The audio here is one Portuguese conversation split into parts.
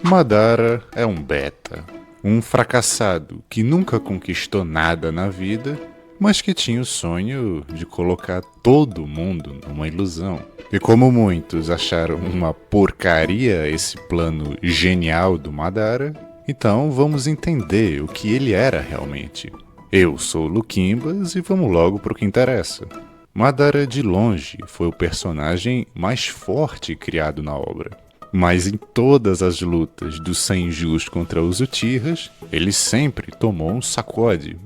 Madara é um beta, um fracassado que nunca conquistou nada na vida, mas que tinha o sonho de colocar todo mundo numa ilusão. E como muitos acharam uma porcaria esse plano genial do Madara, então vamos entender o que ele era realmente. Eu sou o Luquimbas e vamos logo pro que interessa. Madara de longe foi o personagem mais forte criado na obra. Mas em todas as lutas dos Senjus contra os Uchihas, ele sempre tomou um sacode.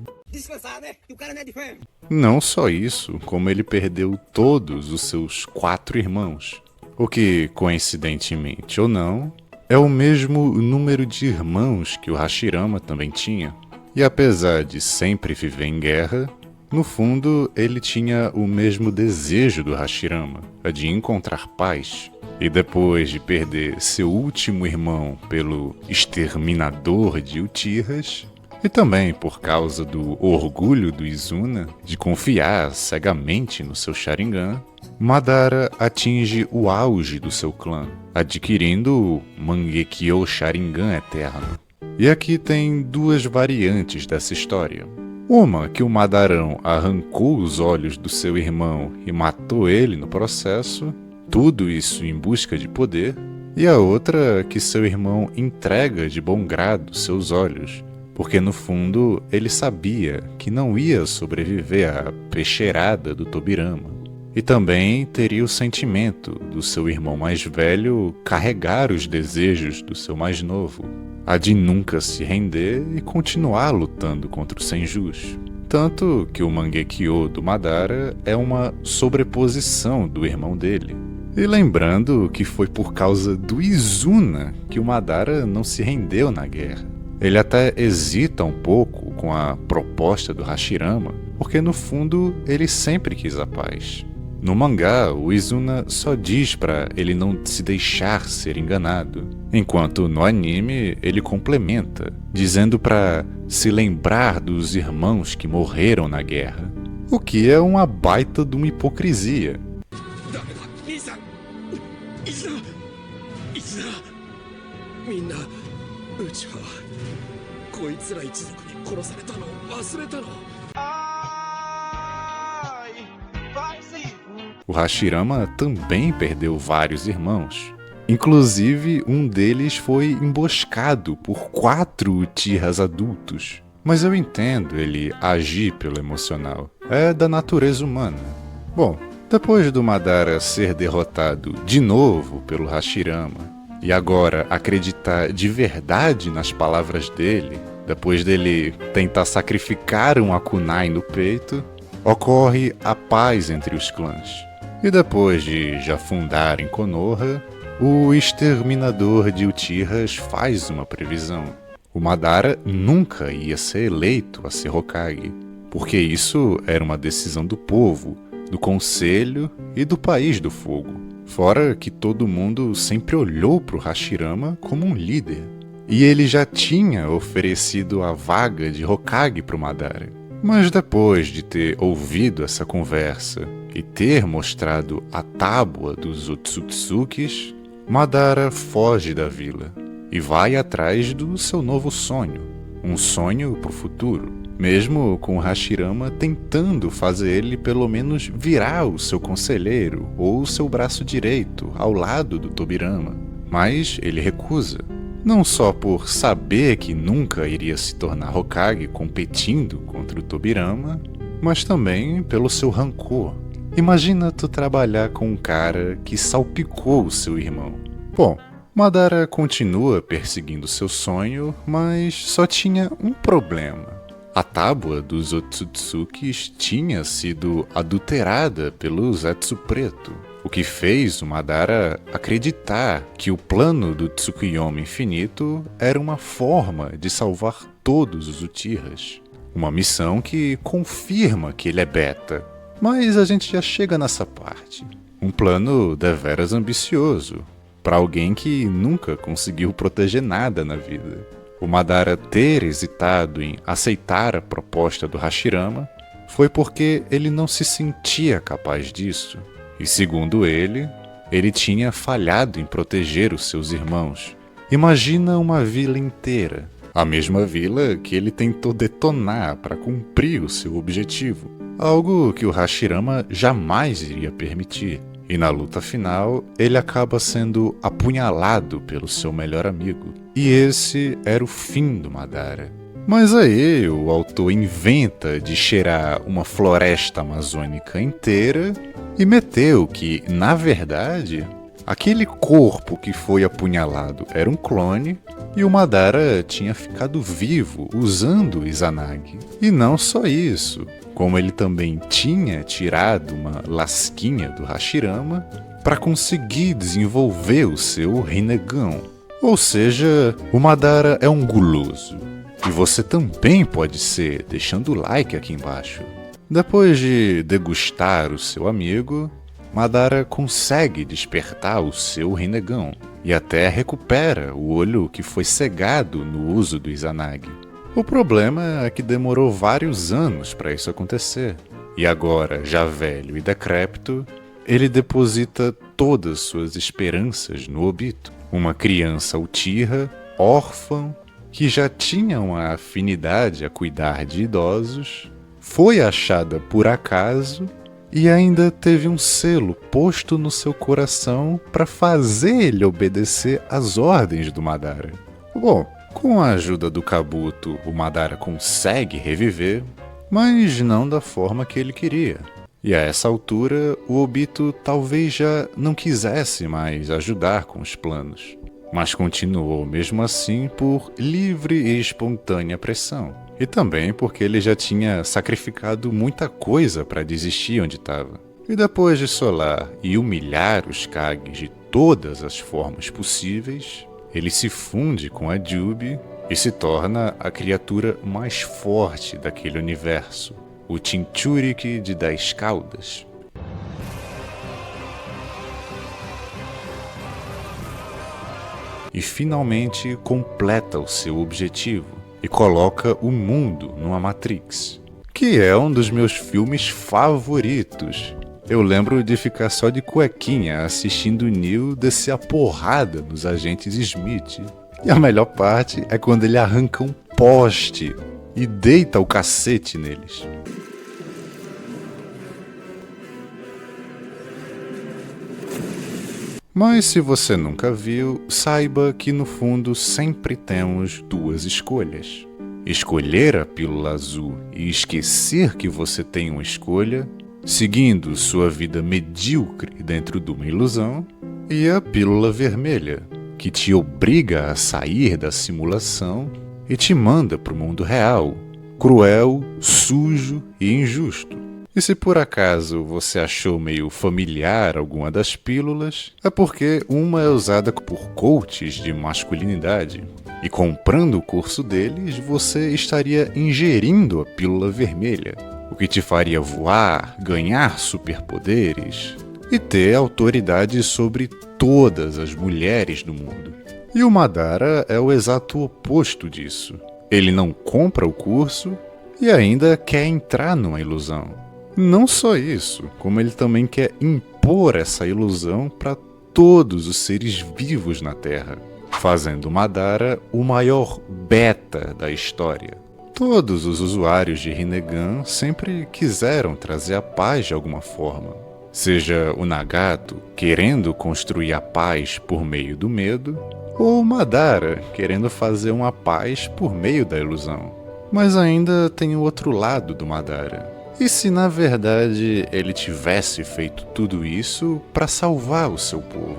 Não só isso, como ele perdeu todos os seus 4 irmãos. O que, coincidentemente ou não, é o mesmo número de irmãos que o Hashirama também tinha. E apesar de sempre viver em guerra, no fundo ele tinha o mesmo desejo do Hashirama, a de encontrar paz. E depois de perder seu último irmão pelo exterminador de Uchihas, e também por causa do orgulho do Izuna de confiar cegamente no seu Sharingan, Madara atinge o auge do seu clã, adquirindo o Mangekyo Sharingan Eterno. E aqui tem 2 variantes dessa história. Uma que o Madarão arrancou os olhos do seu irmão e matou ele no processo, tudo isso em busca de poder, e a outra que seu irmão entrega de bom grado seus olhos, porque no fundo ele sabia que não ia sobreviver à peixeirada do Tobirama. E também teria o sentimento do seu irmão mais velho carregar os desejos do seu mais novo, a de nunca se render e continuar lutando contra os Senjus. Tanto que o Mangekyo do Madara é uma sobreposição do irmão dele. E lembrando que foi por causa do Izuna que o Madara não se rendeu na guerra. Ele até hesita um pouco com a proposta do Hashirama, porque no fundo ele sempre quis a paz. No mangá, o Izuna só diz pra ele não se deixar ser enganado, enquanto no anime ele complementa, dizendo pra se lembrar dos irmãos que morreram na guerra, o que é uma baita de uma hipocrisia. O Hashirama também perdeu vários irmãos. Inclusive, um deles foi emboscado por 4 Uchihas adultos. Mas eu entendo ele agir pelo emocional. É da natureza humana. Bom, depois do Madara ser derrotado de novo pelo Hashirama, e agora acreditar de verdade nas palavras dele, depois dele tentar sacrificar um Akunai no peito, ocorre a paz entre os clãs. E depois de já fundarem Konoha, o exterminador de Uchihas faz uma previsão. O Madara nunca ia ser eleito a ser Hokage, porque isso era uma decisão do povo, do conselho e do País do Fogo. Fora que todo mundo sempre olhou para o Hashirama como um líder. E ele já tinha oferecido a vaga de Hokage para o Madara. Mas depois de ter ouvido essa conversa e ter mostrado a tábua dos Otsutsukis, Madara foge da vila e vai atrás do seu novo sonho, um sonho para o futuro, mesmo com o Hashirama tentando fazer ele pelo menos virar o seu conselheiro ou o seu braço direito ao lado do Tobirama. Mas ele recusa. Não só por saber que nunca iria se tornar Hokage competindo contra o Tobirama, mas também pelo seu rancor. Imagina tu trabalhar com um cara que salpicou o seu irmão. Bom, Madara continua perseguindo seu sonho, mas só tinha um problema. A tábua dos Otsutsukis tinha sido adulterada pelo Zetsu Preto, o que fez o Madara acreditar que o plano do Tsukuyomi Infinito era uma forma de salvar todos os Uchihas. Uma missão que confirma que ele é beta. Mas a gente já chega nessa parte. Um plano deveras ambicioso, para alguém que nunca conseguiu proteger nada na vida. O Madara ter hesitado em aceitar a proposta do Hashirama foi porque ele não se sentia capaz disso. E segundo ele tinha falhado em proteger os seus irmãos. Imagina uma vila inteira, a mesma vila que ele tentou detonar para cumprir o seu objetivo, algo que o Hashirama jamais iria permitir. E na luta final, ele acaba sendo apunhalado pelo seu melhor amigo. E esse era o fim do Madara. Mas aí o autor inventa de cheirar uma floresta amazônica inteira e meteu que, na verdade, aquele corpo que foi apunhalado era um clone e o Madara tinha ficado vivo usando o Izanagi. E não só isso, como ele também tinha tirado uma lasquinha do Hashirama para conseguir desenvolver o seu Rinnegan. Ou seja, o Madara é um guloso. E você também pode ser, deixando o like aqui embaixo. Depois de degustar o seu amigo, Madara consegue despertar o seu Rinnegan e até recupera o olho que foi cegado no uso do Izanagi. O problema é que demorou vários anos para isso acontecer. E agora, já velho e decrépito, ele deposita todas suas esperanças no Obito, uma criança Uchiha, órfã, que já tinha uma afinidade a cuidar de idosos, foi achada por acaso e ainda teve um selo posto no seu coração para fazer ele obedecer às ordens do Madara. Bom, com a ajuda do Kabuto, o Madara consegue reviver, mas não da forma que ele queria. E a essa altura, o Obito talvez já não quisesse mais ajudar com os planos, mas continuou mesmo assim por livre e espontânea pressão. E também porque ele já tinha sacrificado muita coisa para desistir onde estava. E depois de solar e humilhar os Kages de todas as formas possíveis, ele se funde com a Jubi e se torna a criatura mais forte daquele universo, o Jinchuriki de 10 caudas. E finalmente completa o seu objetivo e coloca o mundo numa Matrix, que é um dos meus filmes favoritos. Eu lembro de ficar só de cuequinha assistindo o Neo descer a porrada nos agentes Smith. E a melhor parte é quando ele arranca um poste e deita o cacete neles. Mas se você nunca viu, saiba que no fundo sempre temos duas escolhas. Escolher a pílula azul e esquecer que você tem uma escolha, seguindo sua vida medíocre dentro de uma ilusão, e a pílula vermelha, que te obriga a sair da simulação e te manda para o mundo real, cruel, sujo e injusto. E se por acaso você achou meio familiar alguma das pílulas, é porque uma é usada por coaches de masculinidade. E comprando o curso deles, você estaria ingerindo a pílula vermelha, o que te faria voar, ganhar superpoderes e ter autoridade sobre todas as mulheres do mundo. E o Madara é o exato oposto disso. Ele não compra o curso e ainda quer entrar numa ilusão. Não só isso, como ele também quer impor essa ilusão para todos os seres vivos na Terra, fazendo Madara o maior beta da história. Todos os usuários de Rinnegan sempre quiseram trazer a paz de alguma forma. Seja o Nagato querendo construir a paz por meio do medo, ou o Madara querendo fazer uma paz por meio da ilusão. Mas ainda tem o outro lado do Madara. E se na verdade ele tivesse feito tudo isso para salvar o seu povo?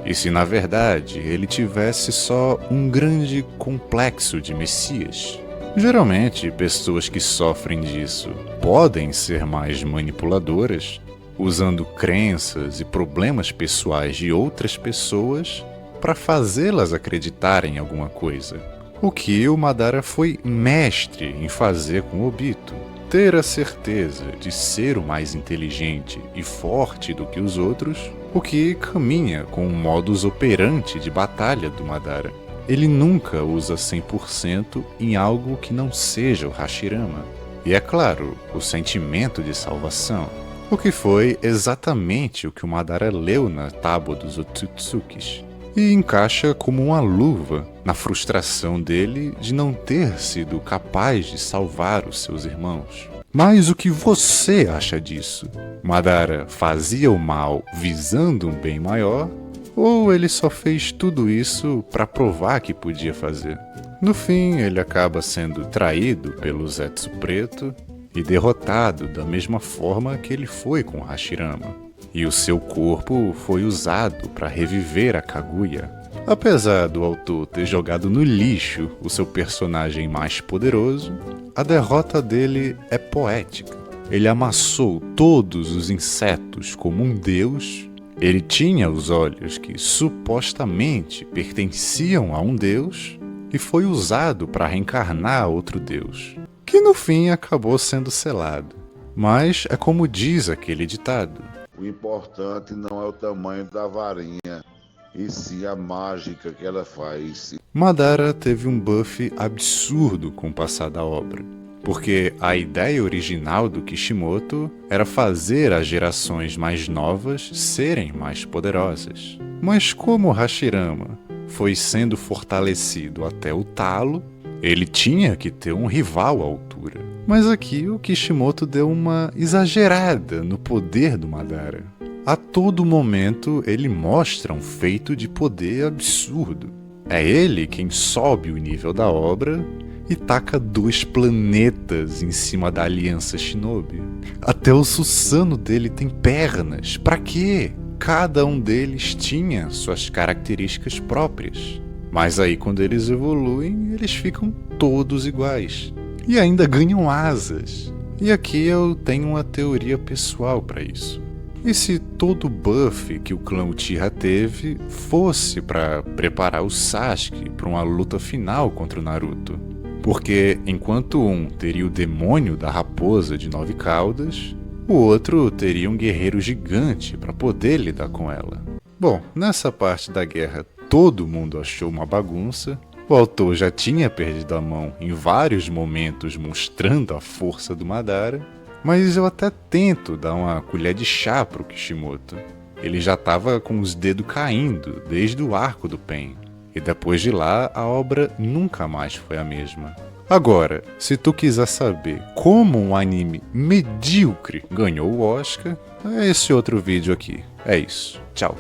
E se na verdade ele tivesse só um grande complexo de Messias? Geralmente, pessoas que sofrem disso podem ser mais manipuladoras, usando crenças e problemas pessoais de outras pessoas para fazê-las acreditarem em alguma coisa. O que o Madara foi mestre em fazer com Obito. Ter a certeza de ser o mais inteligente e forte do que os outros, o que caminha com o modus operandi de batalha do Madara. Ele nunca usa 100% em algo que não seja o Hashirama. E é claro, o sentimento de salvação, o que foi exatamente o que o Madara leu na tábua dos Otsutsukis. e encaixa como uma luva na frustração dele de não ter sido capaz de salvar os seus irmãos. Mas o que você acha disso? Madara fazia o mal visando um bem maior? Ou ele só fez tudo isso para provar que podia fazer? No fim, ele acaba sendo traído pelo Zetsu Preto e derrotado da mesma forma que ele foi com Hashirama. E o seu corpo foi usado para reviver a Kaguya. Apesar do autor ter jogado no lixo o seu personagem mais poderoso, a derrota dele é poética. Ele amassou todos os insetos como um deus. Ele tinha os olhos que supostamente pertenciam a um deus e foi usado para reencarnar outro deus, que no fim acabou sendo selado. Mas é como diz aquele ditado: o importante não é o tamanho da varinha, e sim a mágica que ela faz. Madara teve um buff absurdo com o passar da obra, porque a ideia original do Kishimoto era fazer as gerações mais novas serem mais poderosas. Mas como Hashirama foi sendo fortalecido até o talo, ele tinha que ter um rival à altura. Mas aqui o Kishimoto deu uma exagerada no poder do Madara. A todo momento ele mostra um feito de poder absurdo. É ele quem sobe o nível da obra e taca 2 planetas em cima da Aliança Shinobi. Até o Susanoo dele tem pernas. Pra quê? Cada um deles tinha suas características próprias. Mas aí quando eles evoluem, eles ficam todos iguais. E ainda ganham asas. E aqui eu tenho uma teoria pessoal para isso. E se todo o buff que o clã Uchiha teve fosse para preparar o Sasuke para uma luta final contra o Naruto? Porque enquanto um teria o demônio da raposa de 9 caudas, o outro teria um guerreiro gigante para poder lidar com ela. Bom, nessa parte da guerra todo mundo achou uma bagunça. O autor já tinha perdido a mão em vários momentos mostrando a força do Madara, mas eu até tento dar uma colher de chá pro Kishimoto. Ele já estava com os dedos caindo desde o arco do Pain, e depois de lá a obra nunca mais foi a mesma. Agora, se tu quiser saber como um anime medíocre ganhou o Oscar, é esse outro vídeo aqui. É isso. Tchau.